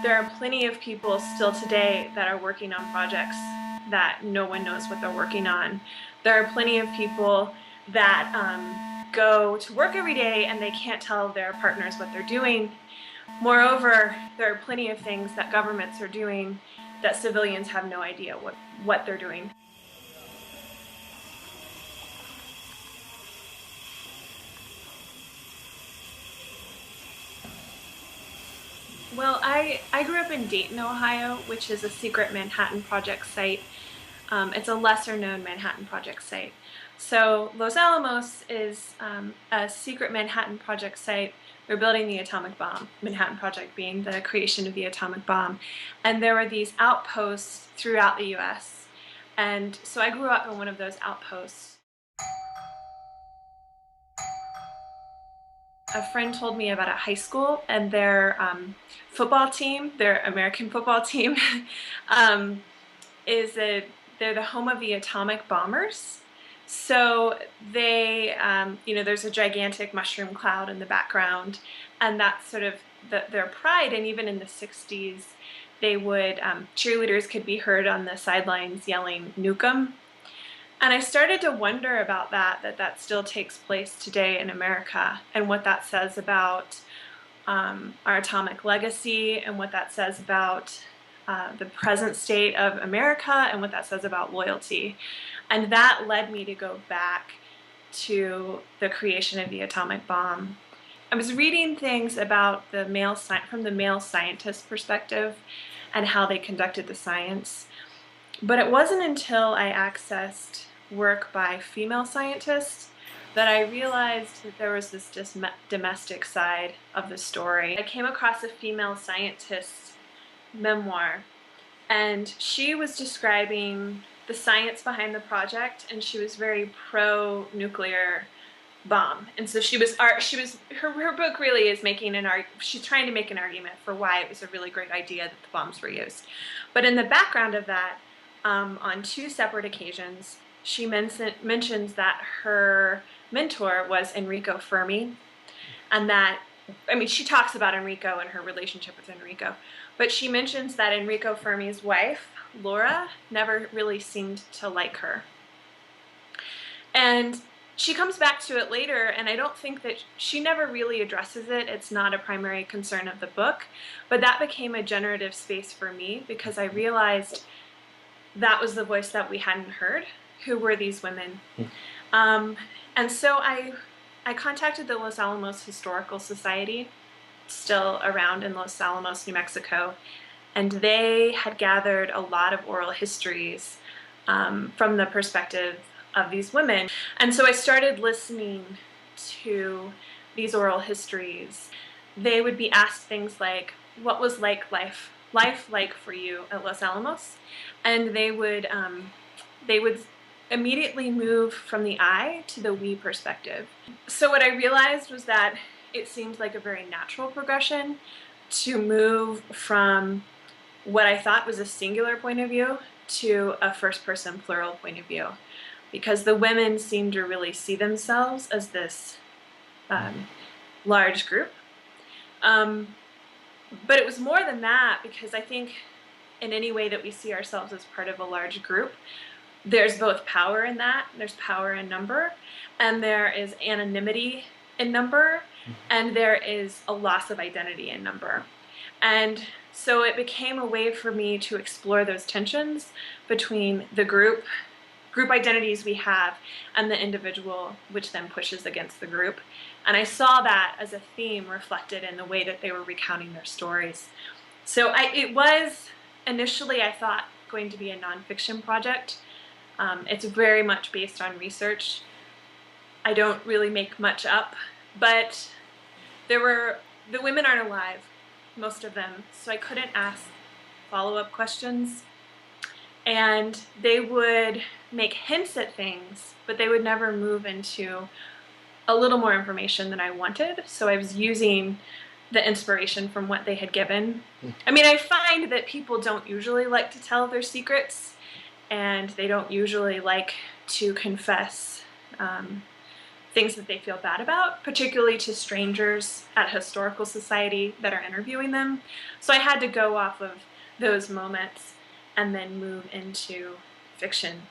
There are plenty of people still today that are working on projects that no one knows what they're working on. There are plenty of people that go to work every day and they can't tell their partners what they're doing. Moreover, there are plenty of things that governments are doing that civilians have no idea what they're doing. Well, I grew up in Dayton, Ohio, which is a secret Manhattan Project site. It's a lesser known Manhattan Project site. So Los Álamos is a secret Manhattan Project site. They're building the atomic bomb, Manhattan Project being the creation of the atomic bomb. And there were these outposts throughout the US. And so I grew up in one of those outposts. A friend told me about a high school and their football team, their American football team, they're the home of the atomic bombers. So they, there's a gigantic mushroom cloud in the background, and that's sort of their pride. And even in the 60s, they would, cheerleaders could be heard on the sidelines yelling, "Nuke 'em." And I started to wonder about that still takes place today in America, and what that says about our atomic legacy, and what that says about the present state of America, and what that says about loyalty. And that led me to go back to the creation of the atomic bomb. I was reading things about from the male scientist perspective and how they conducted the science. But it wasn't until I accessed work by female scientists that I realized that there was this domestic side of the story. I came across a female scientist's memoir, and she was describing the science behind the project, and she was very pro-nuclear bomb. And so her book really is she's trying to make an argument for why it was a really great idea that the bombs were used. But in the background of that, on 2 separate occasions, she mentions that her mentor was Enrico Fermi, and she talks about Enrico and her relationship with Enrico, but she mentions that Enrico Fermi's wife, Laura, never really seemed to like her. And she comes back to it later, and I don't think that she never really addresses it. It's not a primary concern of the book, but that became a generative space for me, because I realized that was the voice that we hadn't heard. Who were these women? And so I contacted the Los Álamos Historical Society, still around in Los Álamos, New Mexico, and they had gathered a lot of oral histories from the perspective of these women. And so I started listening to these oral histories. They would be asked things like, what was life like for you at Los Álamos? And they would immediately move from the I to the we perspective. So what I realized was that it seemed like a very natural progression to move from what I thought was a singular point of view to a first-person plural point of view, because the women seemed to really see themselves as this large group. But it was more than that, because I think in any way that we see ourselves as part of a large group, there's both power in that, there's power in number, and there is anonymity in number, and there is a loss of identity in number. And so it became a way for me to explore those tensions between the group identities we have and the individual, which then pushes against the group. And I saw that as a theme reflected in the way that they were recounting their stories. So it was initially, I thought, going to be a nonfiction project. It's very much based on research. I don't really make much up, but the women aren't alive, most of them, so I couldn't ask follow-up questions. And they would make hints at things, but they would never move into a little more information than I wanted. So I was using the inspiration from what they had given. I mean, I find that people don't usually like to tell their secrets, and they don't usually like to confess things that they feel bad about, particularly to strangers at historical society that are interviewing them. So I had to go off of those moments and then move into fiction.